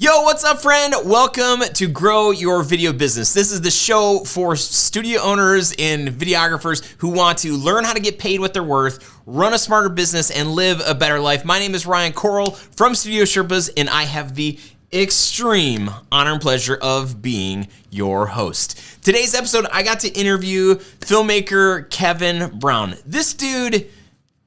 Yo, what's up, friend? Welcome to Grow Your Video Business. This is the show for studio owners and videographers who want to learn how to get paid what they're worth, run a smarter business, and live a better life. My name is Ryan Coral from Studio Sherpas, and I have the extreme honor and pleasure of being your host. Today's episode, I got to interview filmmaker Kevin Brown. This dude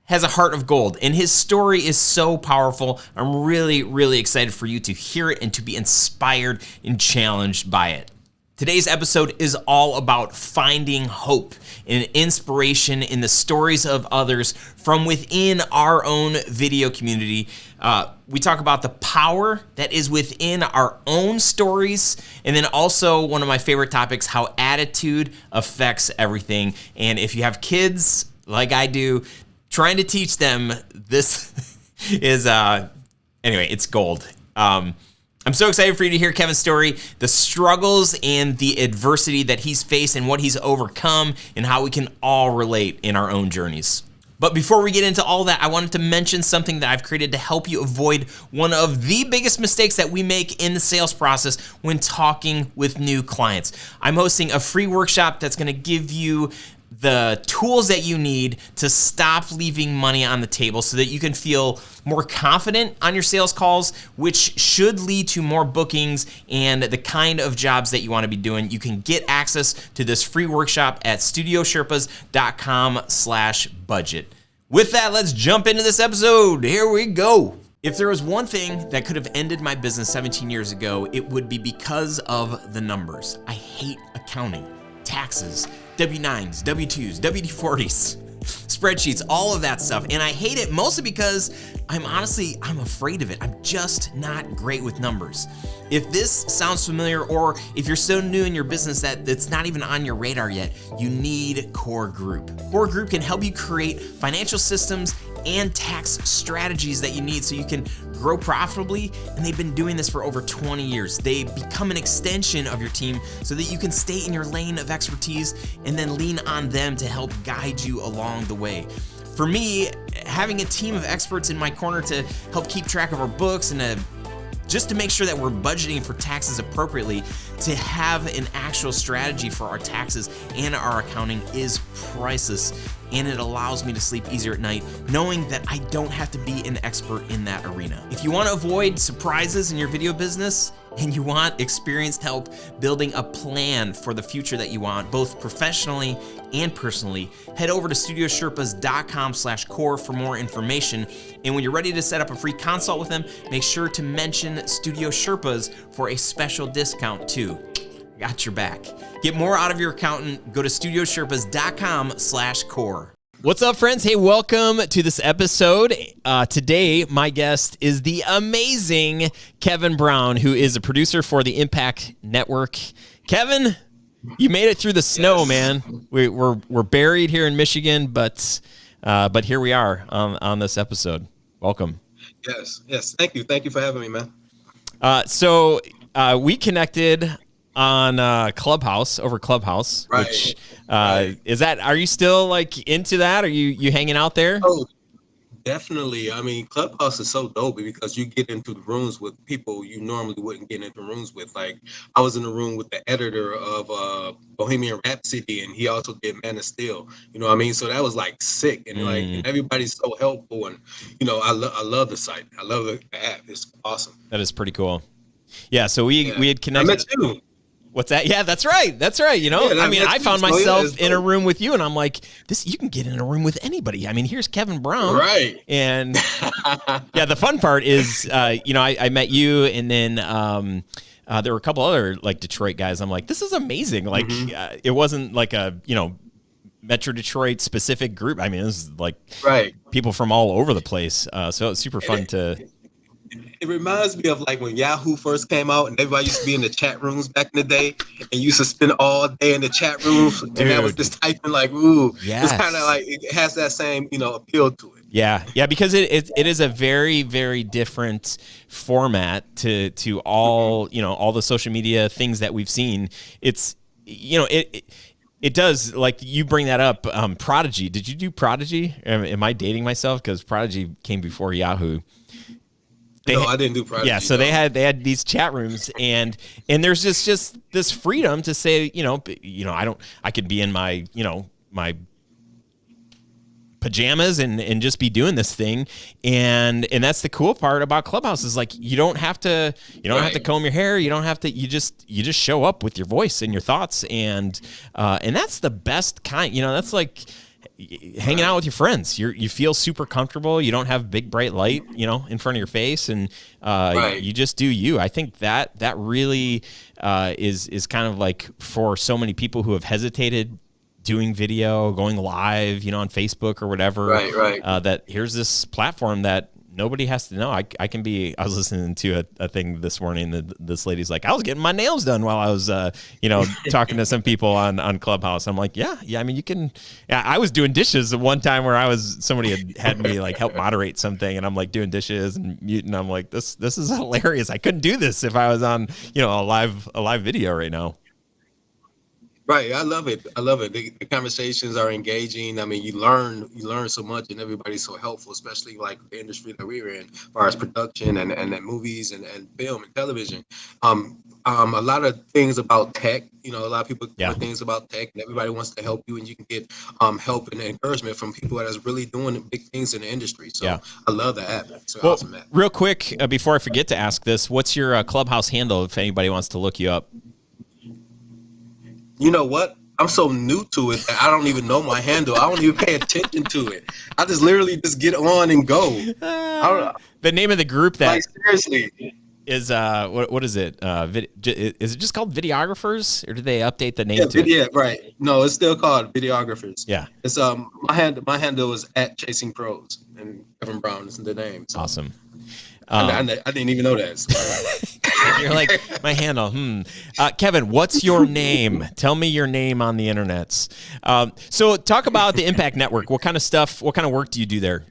has a heart of gold, and his story is so powerful. I'm really excited for you to hear it and to be inspired and challenged by it. Today's episode is all about finding hope and inspiration in the stories of others from within our own video community. We talk about the power that is within our own stories, and then also one of my favorite topics, how attitude affects everything. And if you have kids like I do, trying to teach them this is, anyway, it's gold. I'm so excited for you to hear Kevin's story, the struggles and the adversity that he's faced and what he's overcome, and how we can all relate in our own journeys. But before we get into all that, I wanted to mention something that I've created to help you avoid one of the biggest mistakes that we make in the sales process when talking with new clients. I'm hosting a free workshop that's going to give you the tools that you need to stop leaving money on the table so that you can feel more confident on your sales calls, which should lead to more bookings and the kind of jobs that you want to be doing. You can get access to this free workshop at studiosherpas.com/budget. With that, let's jump into this episode. Here we go. If there was one thing that could have ended my business 17 years ago, it would be because of the numbers. I hate accounting, taxes, W-9s, W-2s, W-40s, spreadsheets, all of that stuff. And I hate it mostly because I'm afraid of it. I'm just not great with numbers. If this sounds familiar, or if you're so new in your business that it's not even on your radar yet, you need Core Group. Core Group can help you create financial systems and tax strategies that you need so you can grow profitably, and they've been doing this for over 20 years. They become an extension of your team so that you can stay in your lane of expertise and then lean on them to help guide you along the way. For me, having a team of experts in my corner to help keep track of our books and just to make sure that we're budgeting for taxes appropriately, to have an actual strategy for our taxes and our accounting is priceless. And it allows me to sleep easier at night, knowing that I don't have to be an expert in that arena. If you want to avoid surprises in your video business, and you want experienced help building a plan for the future that you want, both professionally and personally, head over to studiosherpas.com/core for more information. And when you're ready to set up a free consult with them, make sure to mention Studio Sherpas for a special discount too. Got your back. Get more out of your accountant. Go to studiosherpas.com/core. What's up, friends? Hey, welcome to this episode. Today, my guest is the amazing Kevin Brown, who is a producer for the Impact Network. Kevin, you made it through the snow, man. We're buried here in Michigan, but here we are on this episode. Welcome. Yes. Thank you for having me, man. So we connected on Clubhouse, over Clubhouse, right, which right. Are you still like into that? Are you hanging out there? Oh, definitely. I mean, Clubhouse is so dope because you get into the rooms with people you normally wouldn't get into rooms with. Like, I was in a room with the editor of Bohemian Rhapsody, and he also did Man of Steel. You know what I mean? So that was like sick, and and everybody's so helpful, and I love the site. I love the app. It's awesome. That is pretty cool. Yeah. So we had connected. I met you. What's that? Yeah, that's right. You know, yeah, I found myself in a room with you, and I'm like, you can get in a room with anybody. I mean, here's Kevin Brown. Right. And yeah, the fun part is, I met you, and then there were a couple other like Detroit guys. I'm like, this is amazing. Like, it wasn't like a, Metro Detroit specific group. I mean, it was like people from all over the place. So it's super fun to. It reminds me of like when Yahoo first came out and everybody used to be in the chat rooms back in the day and used to spend all day in the chat rooms. And that was just typing like, ooh, yes. It's kind of like, it has that same, appeal to it. Yeah, because it is a very, very different format to all, all the social media things that we've seen. It's, it does, like you bring that up, Prodigy. Did you do Prodigy? Am I dating myself? Because Prodigy came before Yahoo. No, I didn't do Prodigy. Yeah, so they had these chat rooms, and there's just this freedom to say, I could be in my, my pajamas and just be doing this thing, and that's the cool part about Clubhouse is like you don't have to have to comb your hair, you just show up with your voice and your thoughts, and that's the best kind. That's like hanging out with your friends. You feel super comfortable. You don't have big bright light in front of your face, and you just do you. I think that really is kind of like for so many people who have hesitated doing video, going live, on Facebook or whatever, that here's this platform that nobody has to know. I was listening to a thing this morning that this lady's like, I was getting my nails done while I was, talking to some people on Clubhouse. I'm like, yeah. I mean, you can, I was doing dishes at one time where somebody had me like help moderate something, and I'm like doing dishes and mute, and I'm like, this is hilarious. I couldn't do this if I was on, a live video right now. Right, I love it. The conversations are engaging. I mean, you learn so much, and everybody's so helpful, especially like the industry that we're in, as far as production and movies and film and television. A lot of things about tech. A lot of people know things about tech, and everybody wants to help you, and you can get help and encouragement from people that is really doing big things in the industry. So I love the app. It's an awesome app. Real quick, before I forget to ask this, what's your Clubhouse handle if anybody wants to look you up? You know what? I'm so new to it that I don't even know my handle. I don't even pay attention to it. I just literally just get on and go. The name of the group that seriously is what is it? Is it just called Videographers, or did they update the name to it? Yeah, right. No, it's still called Videographers. Yeah. It's my handle is @ChasingPros, and Kevin Brown is the name. So. Awesome. I didn't even know that. So. You're like, my handle. Kevin, what's your name? Tell me your name on the internets. So talk about the Impact Network. What kind of work do you do there?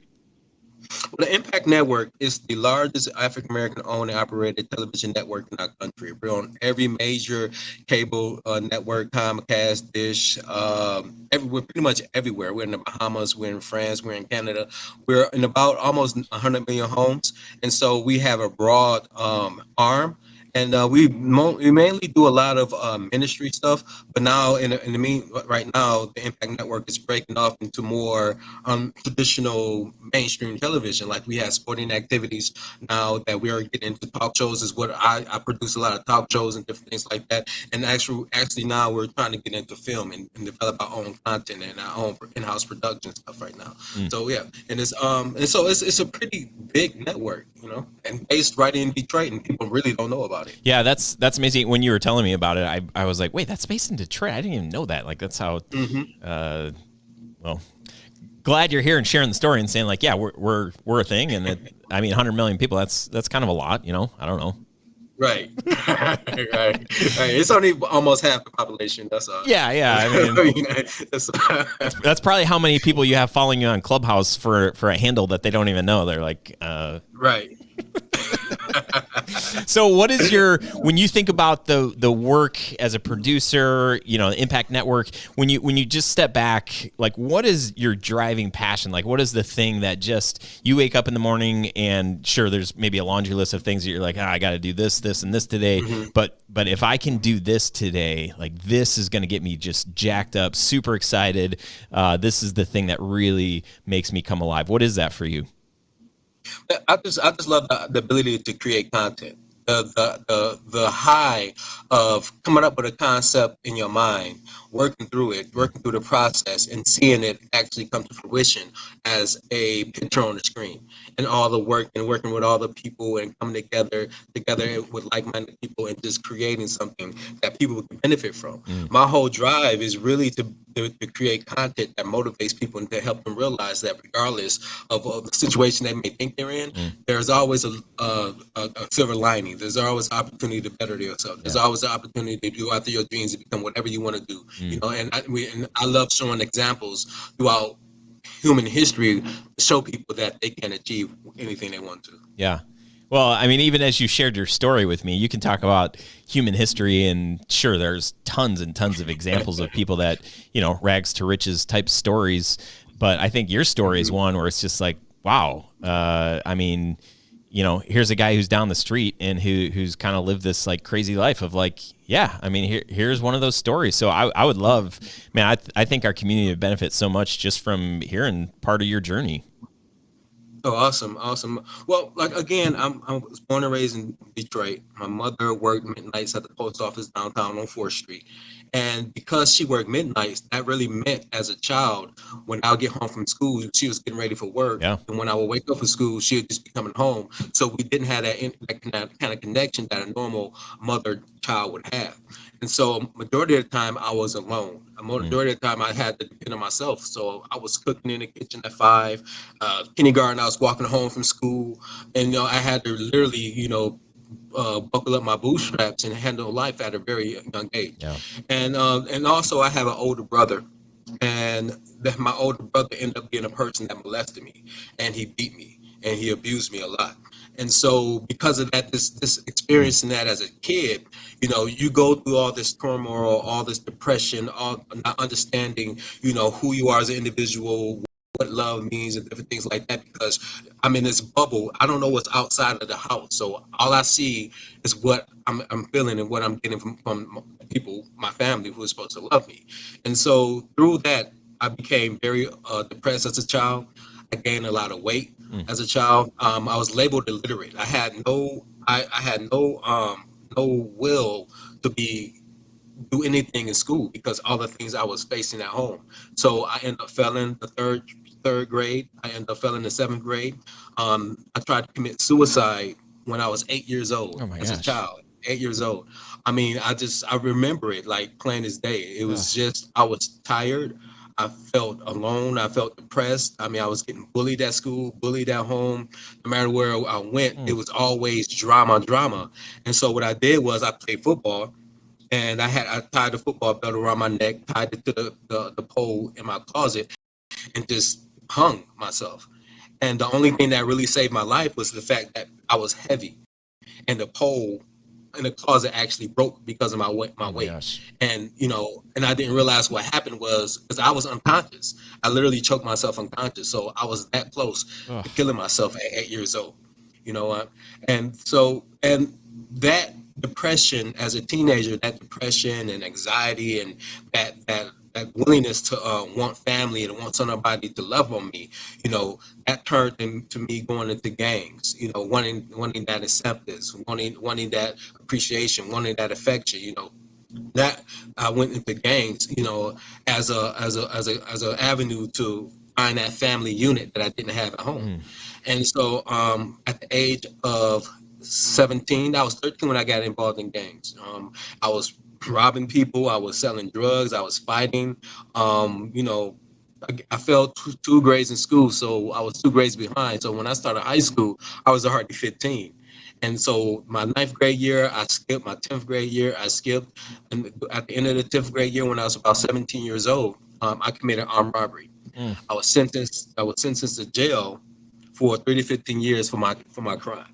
Well, the Impact Network is the largest African-American owned and operated television network in our country. We're on every major cable network, Comcast, Dish, we're pretty much everywhere. We're in the Bahamas, we're in France, we're in Canada. We're in about almost 100 million homes. And so we have a broad arm. And we mainly do a lot of ministry stuff, but now right now the Impact Network is breaking off into more traditional mainstream television. Like we have sporting activities now that we are getting into talk shows. Is what I produce a lot of talk shows and different things like that. And actually now we're trying to get into film and develop our own content and our own in-house production stuff right now. So yeah, and it's a pretty big network, and based right in Detroit, and people really don't know about it. Yeah, that's amazing. When you were telling me about it, I was like, wait, that's based in Detroit. I didn't even know that. Like, that's how. Well, glad you're here and sharing the story and saying like, yeah, we're a thing, and 100 million people. That's kind of a lot. I don't know. Right. right. It's only almost half the population. That's all. Yeah. That's probably how many people you have following you on Clubhouse for a handle that they don't even know. They're like, right. So what is when you think about the work as a producer, Impact Network, when you just step back, like what is your driving passion? Like what is the thing that just you wake up in the morning and sure, there's maybe a laundry list of things that you're like, I got to do this, and this today. Mm-hmm. But if I can do this today, like this is going to get me just jacked up, super excited. This is the thing that really makes me come alive. What is that for you? I just love the ability to create content. The high of coming up with a concept in your mind, working through the process, and seeing it actually come to fruition as a picture on the screen, and all the work and working with all the people and coming together with like-minded people and just creating something that people can benefit from. My whole drive is really to create content that motivates people and to help them realize that regardless of the situation they may think they're in, there's always a silver lining. There's always an opportunity to better yourself. There's always an opportunity to go after your dreams and become whatever you want to do. And I love showing examples throughout human history to show people that they can achieve anything they want to. Yeah. Well, even as you shared your story with me, you can talk about human history, and sure, there's tons and tons of examples of people that, rags to riches type stories. But I think your story is one where it's just like, wow. you know, here's a guy who's down the street and who's kind of lived this like crazy life of like, yeah, I mean, here's one of those stories. So I would love, man, I think our community would benefit so much just from hearing part of your journey. Oh, awesome, awesome. Well, like again, I was born and raised in Detroit. My mother worked midnights at the post office downtown on 4th Street, and because she worked midnights, that really meant as a child, when I would get home from school, she was getting ready for work, Yeah. and when I would wake up for school, she would just be coming home. So we didn't have that kind of connection that a normal mother child would have. And so majority of the time I was alone. A majority of the time I had to depend on myself. So I was cooking in the kitchen at 5. Kindergarten, I was walking home from school, and I had to literally, buckle up my bootstraps and handle life at a very young age. Yeah. And also I have an older brother, and that my older brother ended up being a person that molested me, and he beat me, and he abused me a lot. And so because of that, this experiencing that as a kid, you go through all this turmoil, all this depression, all not understanding, who you are as an individual, what love means, and different things like that, because I'm in this bubble. I don't know what's outside of the house. So all I see is what I'm feeling and what I'm getting from people, my family, who is supposed to love me. And so through that, I became very depressed as a child. I gained a lot of weight as a child. I was labeled illiterate. I had no will to do anything in school because all the things I was facing at home. So I ended up failing the third grade. I ended up failing the 7th grade. I tried to commit suicide when I was 8 years old Oh my as a gosh. child. 8 years old. I mean, I remember it like plain as day. It was Ugh. just I was tired. I felt alone. I felt depressed. I mean, I was getting bullied at school, bullied at home. No matter where I went, it was always drama, drama. And so what I did was I played football, and I tied the football belt around my neck, tied it to the pole in my closet, and just hung myself. And the only thing that really saved my life was the fact that I was heavy, and the pole in the closet actually broke because of my weight. Oh my gosh. And and I didn't realize what happened was because I was unconscious. I literally choked myself unconscious. So I was that close Ugh. to killing myself at 8 years old. You know what? And that depression as a teenager, that depression and anxiety, and that willingness to want family and want somebody to love on me, that turned into me going into gangs, wanting that acceptance, wanting that appreciation, wanting that affection, that I went into gangs, as a avenue to find that family unit that I didn't have at home. And so at the age of 17, I was 13 when I got involved in gangs. I was robbing people, I was selling drugs, I was fighting. I failed two grades in school, so I was 2 grades behind. So when I started high school, I was already 15. And so my 9th grade year, I skipped. My 10th grade year, I skipped. And at the end of the 10th grade year, when I was about 17 years old, I committed armed robbery. I was sentenced to jail for 3 to 15 years for my crime.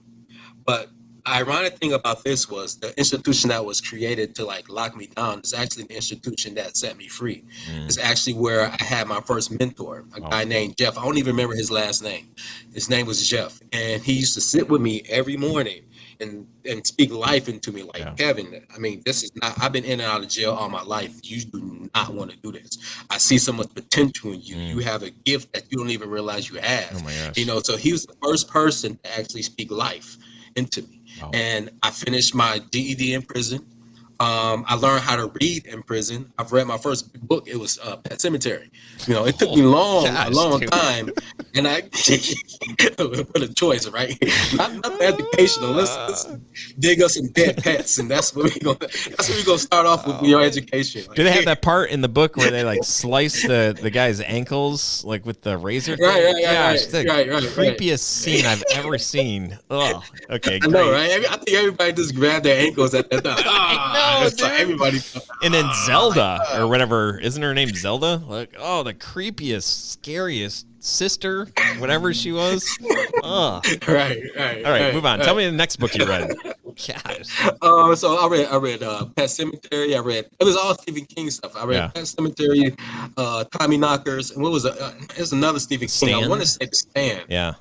But the ironic thing about this was the institution that was created to like lock me down is actually the institution that set me free. It's actually where I had my first mentor, a guy named Jeff. I don't even remember his last name. His name was Jeff, and he used to sit with me every morning and speak life into me, like, Kevin, I mean, this is not, I've been in and out of jail all my life. You do not want to do this. I see so much potential in you. You have a gift that you don't even realize you have. Oh my gosh. So he was the first person to actually speak life into me. Wow. And I finished my GED in prison. I learned how to read in prison. I've read my first book. It was Pet Cemetery. It took me a long time, and I what a choice, right? Not educational. Let's dig us some dead pets, and that's what we're gonna start off with your education. Do they have that part in the book where they like slice the guy's ankles like with the razor? Right, creepiest scene I've ever seen. Oh, okay, I great. know, right? I think everybody just grabbed their ankles at that time. I know, dude. Like everybody. And then Zelda, or whatever, isn't her name Zelda? Like, oh, the creepiest, scariest sister, whatever she was. Oh. Right. All right, move on. Tell me the next book you read. Gosh. So I read Pet Cemetery. It was all Stephen King stuff. I read Pet Cemetery, Tommy Knockers, and what was it? There's another Stephen King. I want to say The Stand. Yeah.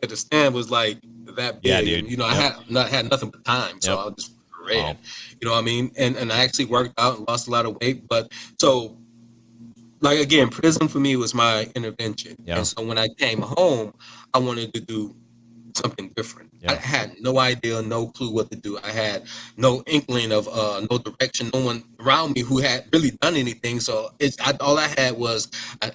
The Stand was like that Yeah, big, dude. and I Yep. had nothing but time, so Yep. I just Wow. ran. You know what I mean? And I actually worked out and lost a lot of weight. But so, like, again, prison for me was my intervention, and Yeah. so when I came home, I wanted to do something different. I Yeah. had no idea, no clue what to do. I had no inkling of no direction, no one around me who had really done anything. So all I had was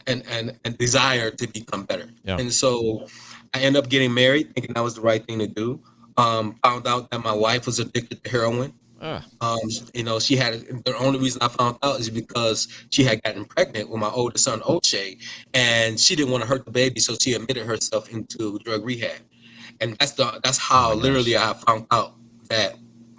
a desire to become better. Yeah. And so I ended up getting married, thinking that was the right thing to do. Found out that my wife was addicted to heroin. Ah. She had the only reason I found out is because she had gotten pregnant with my oldest son, Oche, and she didn't want to hurt the baby, so she admitted herself into drug rehab. And that's Oh how my literally gosh. I found out that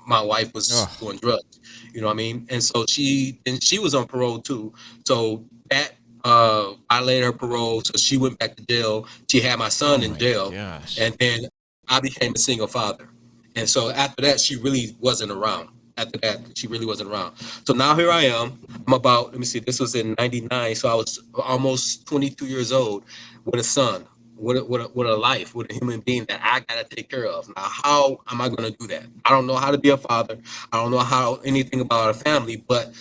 my wife was Oh. doing drugs. You know what I mean? And so she was on parole too. So that violated her parole. So she went back to jail. She had my Oh son in my jail, gosh. and then I became a single father. And so after that, she really wasn't around. After that, she really wasn't around. So now here I am. I'm about, let me see, this was in '99. So I was almost 22 years old with a son, with a life, with a human being that I got to take care of. Now, how am I going to do that? I don't know how to be a father. I don't know how anything about a family, but,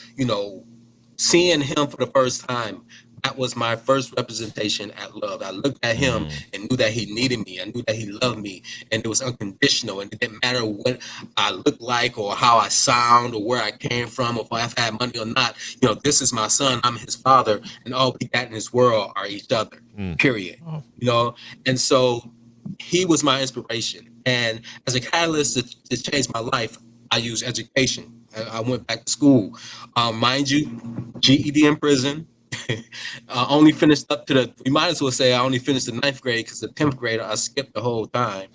seeing him for the first time, that was my first representation at love. I looked at him Mm. and knew that he needed me. I knew that he loved me, and it was unconditional. And it didn't matter what I looked like or how I sound or where I came from or if I had money or not. This is my son. I'm his father, and all we got in this world are each other. Mm. Period. Oh. And so he was my inspiration. And as a catalyst to change my life, I used education. I went back to school. Mind you, GED in prison. I only finished up to you might as well say I only finished the ninth grade because the 10th grade I skipped the whole time.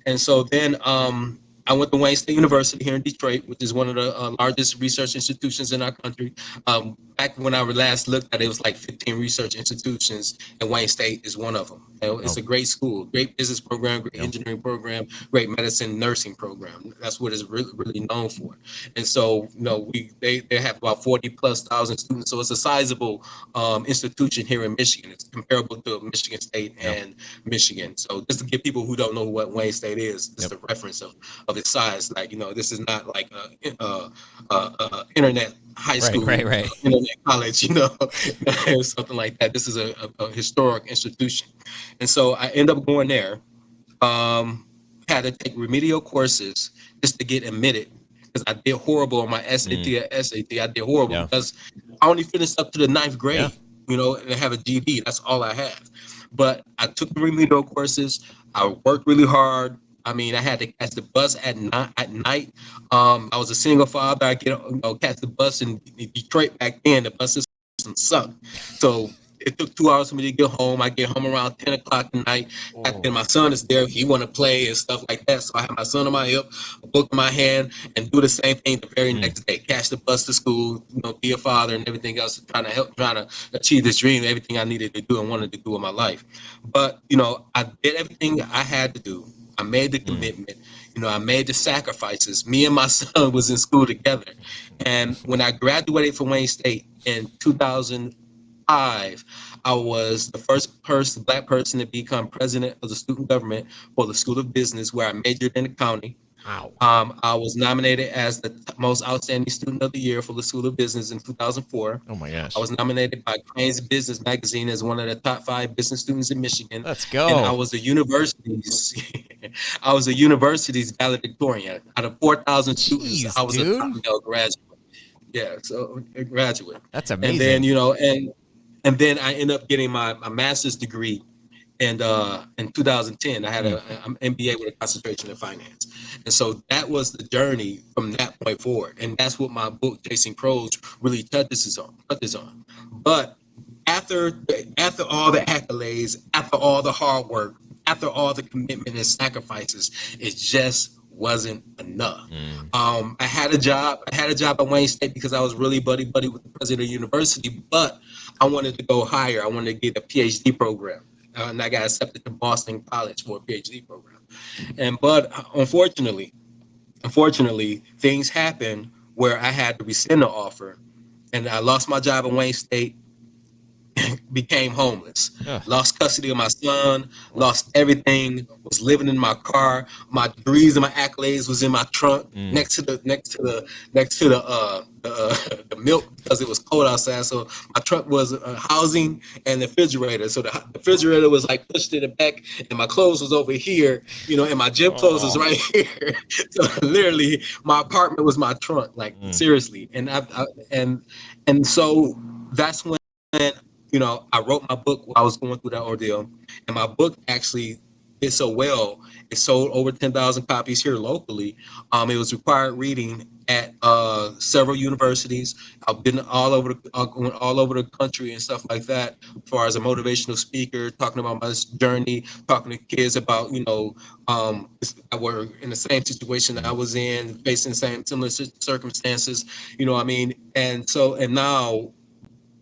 And so then I went to Wayne State University here in Detroit, which is one of the largest research institutions in our country. Back when I last looked at it, it was like 15 research institutions, and Wayne State is one of them. It's Oh. a great school, great business program, great Yeah. engineering program, great medicine nursing program. That's what it's really, really known for. And so, they have about 40 plus thousand students. So it's a sizable institution here in Michigan. It's comparable to Michigan State Yeah. and Michigan. So just to give people who don't know what Wayne State is, just Yep. a reference of its size. Like, this is not like internet high Right. school, Right. Right. internet college, something like that. This is a historic institution. And so I end up going there. Had to take remedial courses just to get admitted because I did horrible on my SAT Mm. and SAT. I did horrible Yeah. because I only finished up to the ninth Yeah. grade, and I have a GED. That's all I have. But I took the remedial courses. I worked really hard. I mean, I had to catch the bus at night. I was a single father. I catch the bus in Detroit back then. The bus system sucked. So it took 2 hours for me to get home. I get home around 10 o'clock at night. Oh. And my son is there. He want to play and stuff like that. So I have my son on my hip, a book in my hand, and do the same thing the very Mm. next day. Catch the bus to school, be a father and everything else, trying to achieve this dream, everything I needed to do and wanted to do in my life. But, I did everything I had to do. I made the Mm. commitment. I made the sacrifices. Me and my son was in school together. And when I graduated from Wayne State in 2005, I was the first black person to become president of the student government for the School of Business, where I majored in accounting. Wow. I was nominated as the most outstanding student of the year for the School of Business in 2004. Oh my I gosh. was nominated by Crane's Business Magazine as one of the top 5 business students in Michigan, Let's and I go. was a university's I was a university's valedictorian. Out of 4,000 students, Jeez, I was a top dude. male graduate. Yeah, so a graduate, That's and then amazing. and then I ended up getting my master's degree and in 2010 I had Mm. an MBA with a concentration in finance. And so that was the journey from that point forward, and that's what my book Chasing Crows really touches on. But after all the accolades, after all the hard work, after all the commitment and sacrifices, it just wasn't enough. Mm. I had a job at Wayne State because I was really buddy buddy with the president of the university, but I wanted to go higher. I wanted to get a PhD program, and I got accepted to Boston College for a PhD program. But unfortunately, things happened where I had to rescind the offer, and I lost my job at Wayne State. became homeless, Ugh. lost custody of my son, lost everything, was living in my car. My degrees and my accolades was in my trunk next to the milk because it was cold outside. So my trunk was housing and the refrigerator. So the refrigerator was like pushed to the back, and my clothes was over here, and my gym clothes was right here. So literally, my apartment was my trunk, like seriously. And so that's when I wrote my book while I was going through that ordeal, and my book actually did so well. It sold over 10,000 copies here locally. It was required reading at several universities. I've been went all over the country and stuff like that. As far as a motivational speaker, talking about my journey, talking to kids about I were in the same situation that I was in, facing the same similar circumstances. And now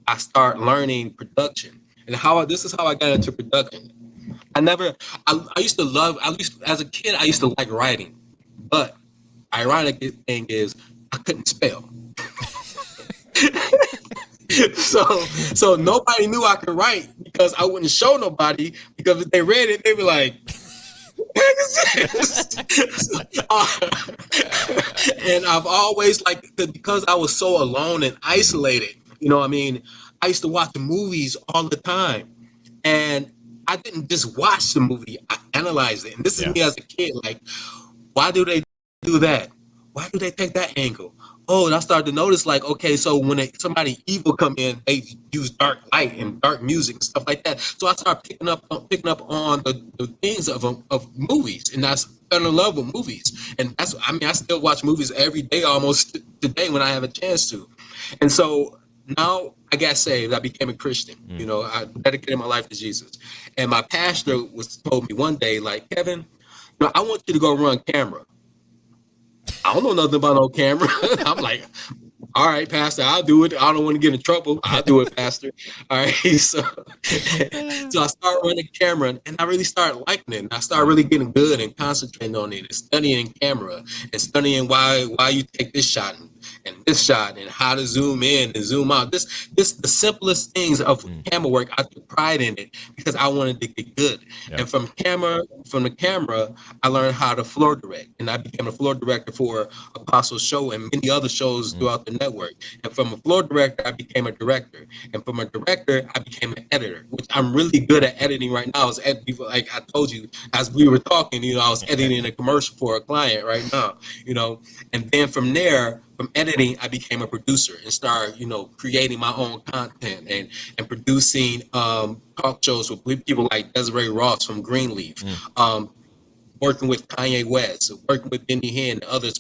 I start learning production and this is how I got into production. I used to as a kid, I used to like writing, but ironic thing is I couldn't spell. So nobody knew I could write because I wouldn't show nobody because if they read it, they'd be like, and I've always because I was so alone and isolated. I used to watch movies all the time, and I didn't just watch the movie; I analyzed it. And this is me as a kid. Like, why do they do that? Why do they take that angle? Oh, and I started to notice, like, okay, so when somebody evil come in, they use dark light and dark music and stuff like that. So I started picking up on the things of movies, and I fell in love with movies. And I still watch movies every day, almost today when I have a chance to. And so now I got saved. I became a Christian. I dedicated my life to Jesus. And my pastor told me one day, like, Kevin, I want you to go run camera. I don't know nothing about no camera. I'm like, all right, Pastor, I'll do it. I don't want to get in trouble. I'll do it, Pastor. All right. So I started running camera and I really started liking it. And I started really getting good and concentrating on it and studying camera and studying why you take this shot and this shot and how to zoom in and zoom out. This the simplest things of camera work. I took pride in it because I wanted to get good. Yep. And from the camera, I learned how to floor direct. And I became a floor director for Apostle's Show and many other shows throughout the network. And from a floor director, I became a director. And from a director, I became an editor, which I'm really good at editing right now. Like I told you, as we were talking, I was editing a commercial for a client right now, and then from there, from editing, I became a producer and started, creating my own content and producing talk shows with people like Desiree Ross from Greenleaf, working with Kanye West, working with Benny Hinn, and other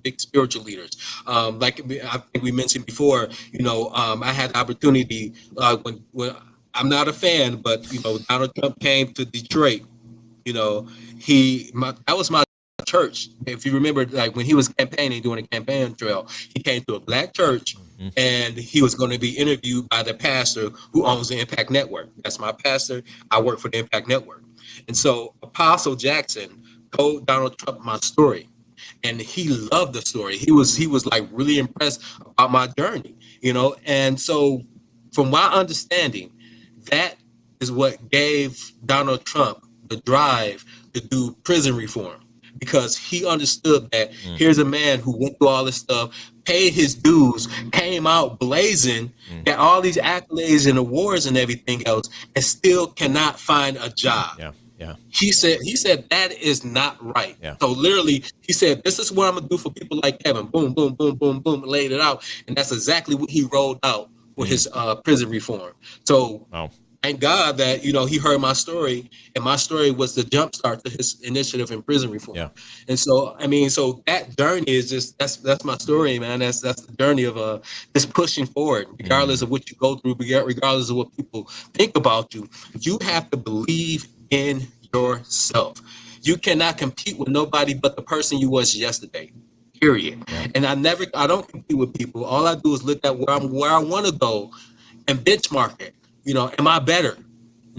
big spiritual leaders. Like I think we mentioned before, I had the opportunity when I'm not a fan, but Donald Trump came to Detroit. That was my church. If you remember, like when he was campaigning, doing a campaign trail, he came to a black church. And he was going to be interviewed by the pastor who owns the Impact Network. That's my pastor. I work for the Impact Network. And so Apostle Jackson told Donald Trump my story, and he loved the story. He was like really impressed about my journey, And so, from my understanding, that is what gave Donald Trump the drive to do prison reform, because he understood that here's a man who went through all this stuff, paid his dues, came out blazing, got all these accolades and awards and everything else, and still cannot find a job. Yeah. He said that is not right. Yeah. So literally, he said, this is what I'm gonna do for people like Kevin. Boom, boom, boom, boom, boom, laid it out. And that's exactly what he rolled out with his prison reform. So thank God that, he heard my story, and my story was the jumpstart to his initiative in prison reform. Yeah. And so, so that journey is just, that's my story, man. That's the journey of just pushing forward, regardless of what you go through, regardless of what people think about you. You have to believe in yourself. You cannot compete with nobody but the person you was yesterday. Period. Yeah. And I don't compete with people. All I do is look at where I want to go and benchmark it. Am I better?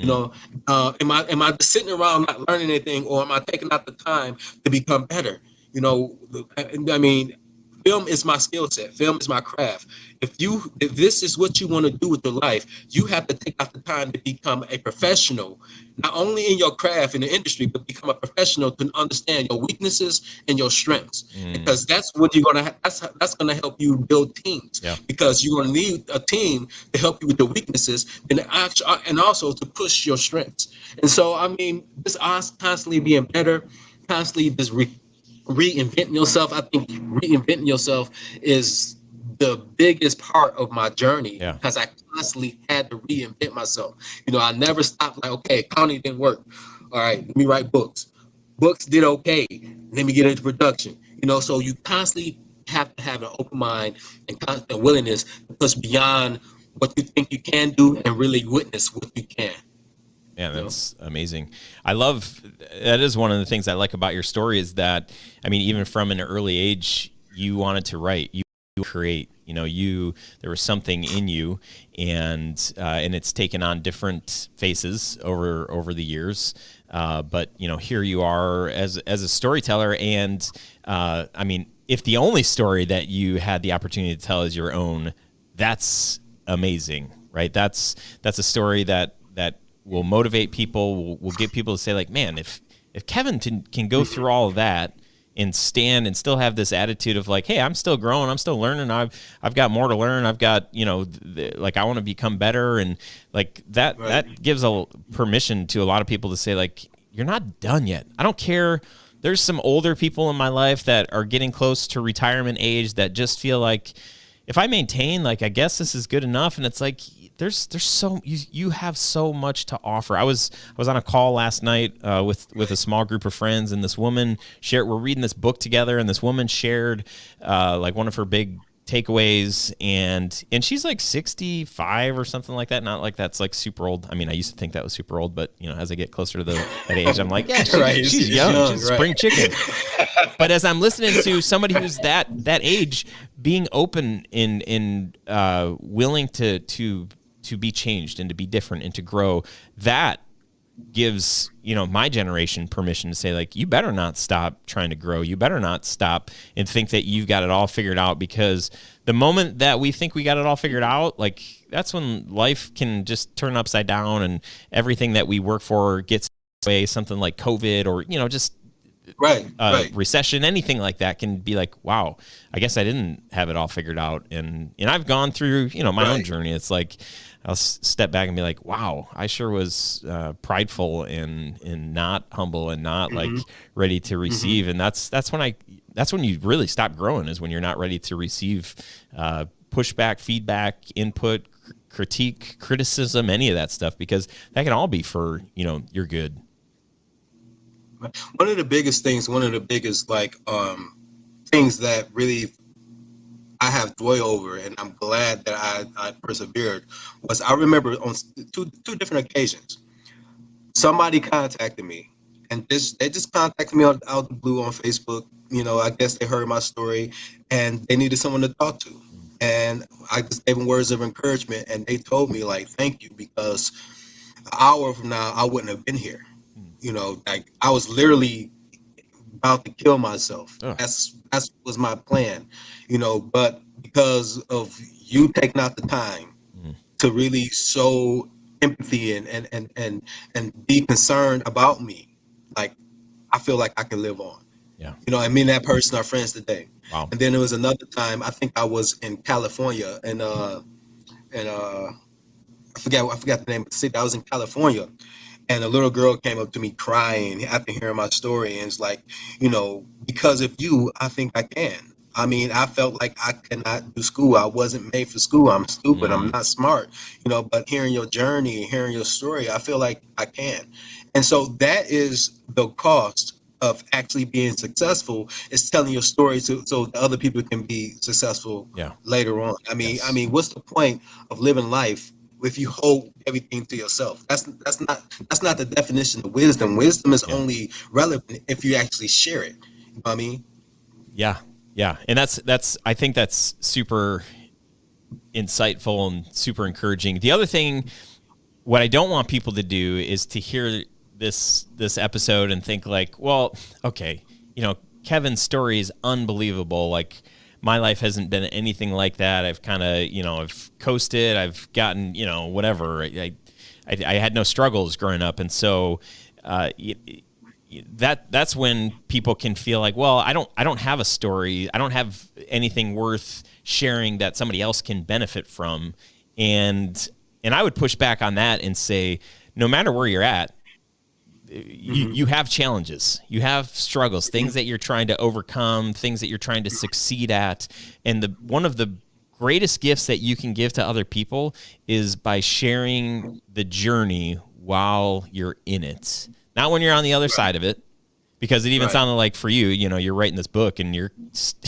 Am I just sitting around not learning anything, or am I taking out the time to become better? film is my skill set. Film is my craft. If this is what you want to do with your life, you have to take out the time to become a professional, not only in your craft in the industry, but become a professional to understand your weaknesses and your strengths. Because that's what you're gonna. That's gonna help you build teams. Yeah. Because you're gonna need a team to help you with your weaknesses and also to push your strengths. And so, I mean, this us constantly being better, constantly just reinventing yourself. I think reinventing yourself is the biggest part of my journey, Yeah. because I constantly had to reinvent myself. I never stopped like, okay, accounting didn't work. All right, let me write books. Books did okay. Let me get into production. So you constantly have to have an open mind and constant willingness to push beyond what you think you can do and really witness what you can. Yeah, that's amazing. I love, that is one of the things I like about your story is that, I mean, even from an early age, you wanted to write, you create, there was something in you, and it's taken on different faces over the years. But here you are as a storyteller, and I mean, if the only story that you had the opportunity to tell is your own, that's amazing, right? That's a story that will motivate people, will get people to say, like, man, if Kevin can go through all of that and stand and still have this attitude of like, hey, I'm still growing, I'm still learning, I've got more to learn, I've got, like, I want to become better, and like that, Right. that gives a permission to a lot of people to say, like, you're not done yet. I don't care. There's some older people in my life that are getting close to retirement age that just feel like, if I maintain, like, I guess this is good enough. And it's like, there's so, you have so much to offer. I was on a call last night with a small group of friends, and this woman shared, we're reading this book together, and this woman shared like one of her big takeaways, and she's like 65 or something like that. Not like that's like super old. I mean, I used to think that was super old, but as I get closer to that age, I'm like, yeah, she's young. She's spring chicken. But as I'm listening to somebody who's that age being open in willing to be changed and to be different and to grow, that gives my generation permission to say, like, you better not stop trying to grow. You better not stop and think that you've got it all figured out, because the moment that we think we got it all figured out, like, that's when life can just turn upside down, and everything that we work for gets away. Something like COVID, or just Right. recession, anything like that can be like, wow, I guess I didn't have it all figured out. And I've gone through, my own journey. It's like, I'll step back and be like, wow, I sure was prideful and not humble and not like ready to receive. And that's when you really stop growing, is when you're not ready to receive pushback, feedback, input, critique, criticism, any of that stuff, because that can all be for, your good. One of the biggest like things that really I have joy over, and I'm glad that I persevered, was I remember on two different occasions, somebody contacted me, and they just contacted me out of the blue on Facebook. I guess they heard my story and they needed someone to talk to. And I just gave them words of encouragement, and they told me, like, thank you, because an hour from now I wouldn't have been here. Like, I was literally about to kill myself. That's was my plan, but because of you taking out the time to really show empathy and be concerned about me, like, I feel like I can live on. Yeah. I mean, that person are friends today. Wow. And then there was another time, I think I was in California, and I forgot the name of the city. I was in California, and a little girl came up to me crying after hearing my story, and it's like, because of you, I think I can. I mean, I felt like I cannot do school. I wasn't made for school. I'm stupid. I'm not smart. But hearing your journey and hearing your story, I feel like I can. And so that is the cost of actually being successful, is telling your story so the other people can be successful later on. I mean, what's the point of living life if you hold everything to yourself? That's not the definition of wisdom. Wisdom is only relevant if you actually share it. You know what I mean? Yeah. And that's I think that's super insightful and super encouraging. The other thing, what I don't want people to do is to hear this episode and think like, well, okay, Kevin's story is unbelievable. Like, my life hasn't been anything like that. I've kind of, I've coasted. I've gotten, whatever. I had no struggles growing up, and so that's when people can feel like, well, I don't have a story. I don't have anything worth sharing that somebody else can benefit from, and I would push back on that and say, no matter where you're at, you have challenges, you have struggles, things that you're trying to overcome, things that you're trying to succeed at. And one of the greatest gifts that you can give to other people is by sharing the journey while you're in it, not when you're on the other side of it. Because it even sounded like for you, you're writing this book and you're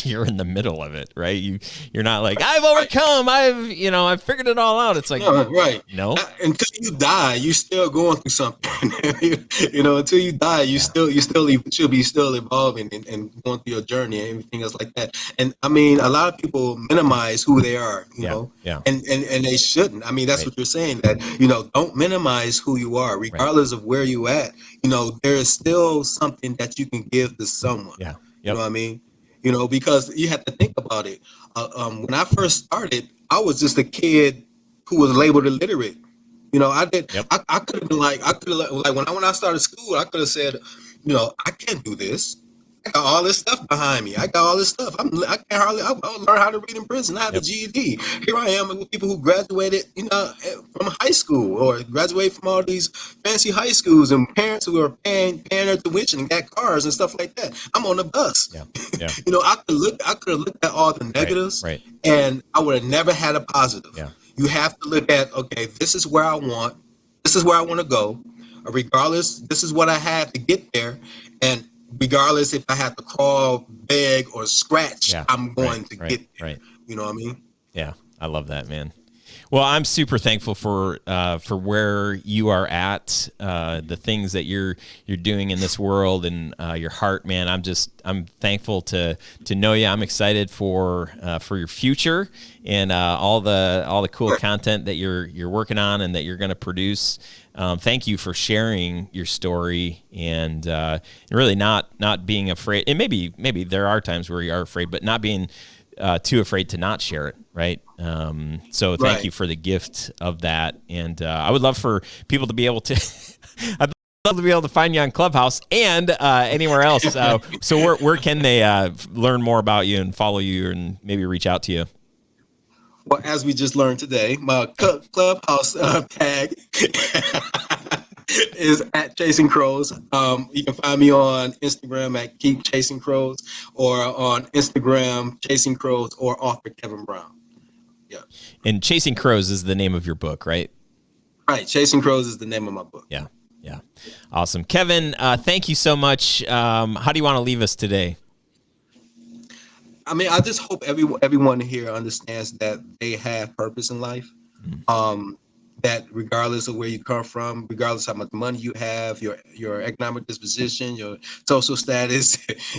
in the middle of it, right? You're not like, I've overcome, I've figured it all out. It's like, no. Until you die, you're still going through something. Until you die, you should be still evolving and going through your journey and everything else like that. And I mean, a lot of people minimize who they are, you know, and they shouldn't. I mean, that's what you're saying, that, don't minimize who you are, regardless of where you at. There is still something that you can give to someone. You know what I mean? Because you have to think about it. When I first started, I was just a kid who was labeled illiterate. I could have been like, when I started school, I could have said, I can't do this. I got all this stuff behind me. I got all this stuff. I learned how to read in prison. I have a GED. Here I am with people who graduated, from high school or graduated from all these fancy high schools, and parents who are paying their tuition and got cars and stuff like that. I'm on the bus. I could have looked at all the negatives, and I would have never had a positive. You have to look at, okay, this is where I want to go. Regardless, this is what I had to get there, and regardless if I have to crawl, beg, or scratch, I'm going to get there. You know what I mean? Yeah, I love that, man. Well, I'm super thankful for where you are at, the things that you're doing in this world, and your heart, man. I'm thankful to know you. I'm excited for your future and all the cool content that you're working on and that you're going to produce. Thank you for sharing your story and really not being afraid. And maybe there are times where you are afraid, but not being too afraid to not share it, right? So thank you for the gift of that. And I would love for people to be able to I'd love to be able to find you on Clubhouse and anywhere else. So where can they learn more about you and follow you and maybe reach out to you? Well, as we just learned today, my Clubhouse tag is at Chasing Crows. You can find me on Instagram at Keep Chasing Crows, or on Instagram Chasing Crows, or author Kevin Brown. Yeah. And Chasing Crows is the name of your book, right? Right. Chasing Crows is the name of my book. Yeah. Yeah. Awesome. Kevin, thank you so much. How do you want to leave us today? I mean, I just hope everyone here understands that they have purpose in life. That regardless of where you come from, regardless of how much money you have, your economic disposition, your social status,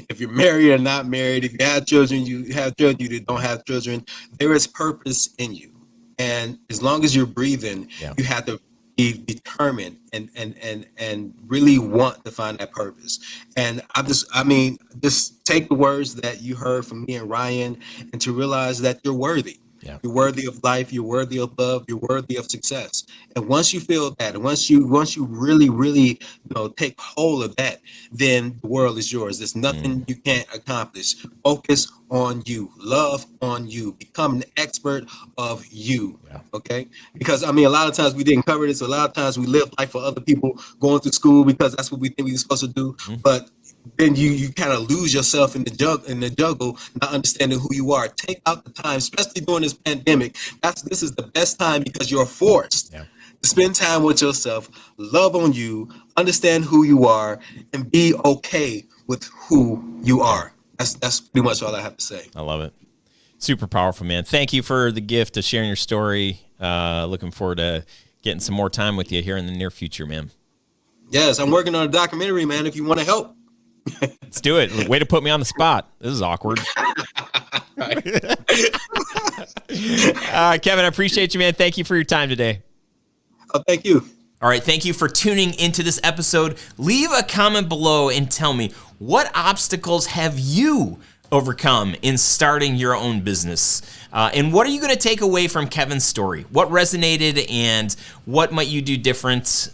if you're married or not married, if you have children, you don't have children, there is purpose in you. And as long as you're breathing, you have to be determined and really want to find that purpose. And just take the words that you heard from me and Ryan, and to realize that you're worthy. You're worthy of life. You're worthy of love. You're worthy of success. And once you feel that, and once you really, take hold of that, then the world is yours. There's nothing you can't accomplish. Focus on you. Love on you. Become an expert of you. Okay? Because a lot of times we didn't cover this. A lot of times we live life for other people, going to school because that's what we think we're supposed to do. But then you kind of lose yourself in the juggle, not understanding who you are. Take out the time, especially during this pandemic. This is the best time, because you're forced to spend time with yourself, love on you, understand who you are, and be okay with who you are. That's pretty much all I have to say. I love it. Super powerful, man. Thank you for the gift of sharing your story. Looking forward to getting some more time with you here in the near future, man. Yes, I'm working on a documentary, man, if you want to help. Let's do it. Way to put me on the spot. This is awkward. Kevin, I appreciate you, man. Thank you for your time today. Oh, thank you. All right, thank you for tuning into this episode. Leave a comment below and tell me, what obstacles have you overcome in starting your own business? And what are you going to take away from Kevin's story? What resonated and what might you do different?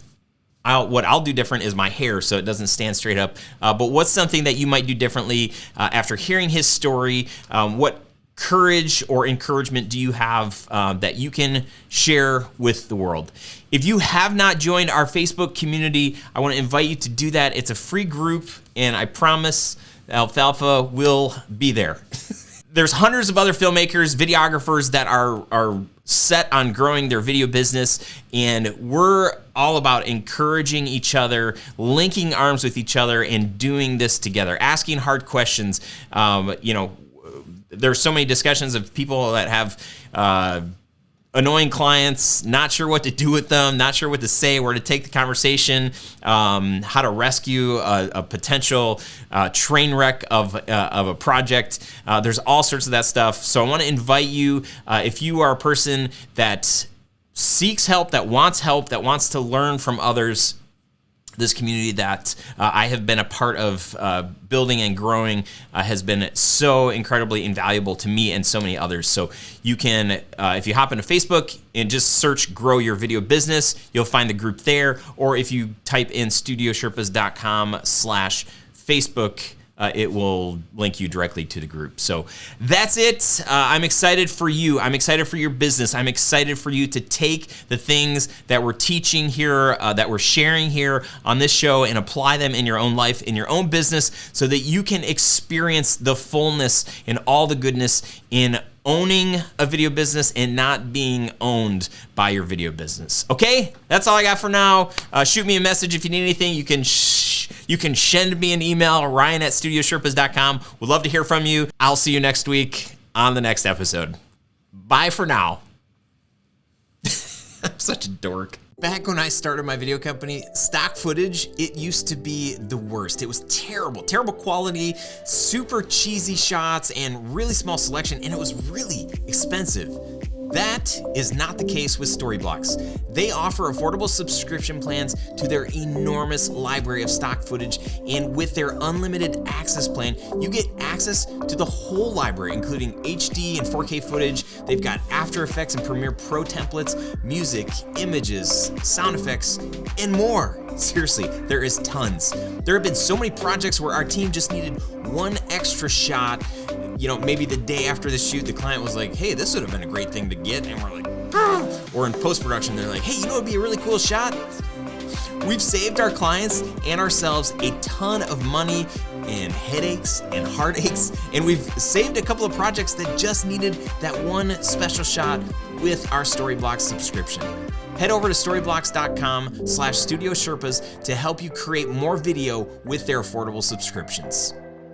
What I'll do different is my hair so it doesn't stand straight up. But what's something that you might do differently after hearing his story? What courage or encouragement do you have that you can share with the world? If you have not joined our Facebook community, I want to invite you to do that. It's a free group, and I promise Alfalfa will be there. There's hundreds of other filmmakers, videographers that are set on growing their video business, and we're all about encouraging each other, linking arms with each other, and doing this together, asking hard questions. There's so many discussions of people that have annoying clients, not sure what to do with them, not sure what to say, where to take the conversation, how to rescue a potential train wreck of a project. There's all sorts of that stuff. So I want to invite you, if you are a person that seeks help, that wants to learn from others, this community that I have been a part of building and growing has been so incredibly invaluable to me and so many others. So you can, if you hop into Facebook and just search Grow Your Video Business, you'll find the group there. Or if you type in studiosherpas.com/Facebook, it will link you directly to the group. So that's it. I'm excited for you. I'm excited for your business. I'm excited for you to take the things that we're teaching here, that we're sharing here on this show, and apply them in your own life, in your own business, so that you can experience the fullness and all the goodness in owning a video business and not being owned by your video business. Okay, that's all I got for now. Shoot me a message if you need anything. You can send me an email, ryan@studiosherpas.com. Would love to hear from you. I'll see you next week on the next episode. Bye for now. I'm such a dork. Back when I started my video company, stock footage, it used to be the worst. It was terrible quality, super cheesy shots, and really small selection, and it was really expensive. That is not the case with Storyblocks. They offer affordable subscription plans to their enormous library of stock footage, and with their unlimited access plan, you get access to the whole library, including HD and 4K footage. They've got After Effects and Premiere Pro templates, music, images, sound effects, and more. Seriously, there is tons. There have been so many projects where our team just needed one extra shot. Maybe the day after the shoot, the client was like, hey, this would have been a great thing to get. And we're like, ah. Or in post-production, they're like, hey, it'd be a really cool shot. We've saved our clients and ourselves a ton of money and headaches and heartaches. And we've saved a couple of projects that just needed that one special shot with our Storyblocks subscription. Head over to storyblocks.com/studiosherpas to help you create more video with their affordable subscriptions.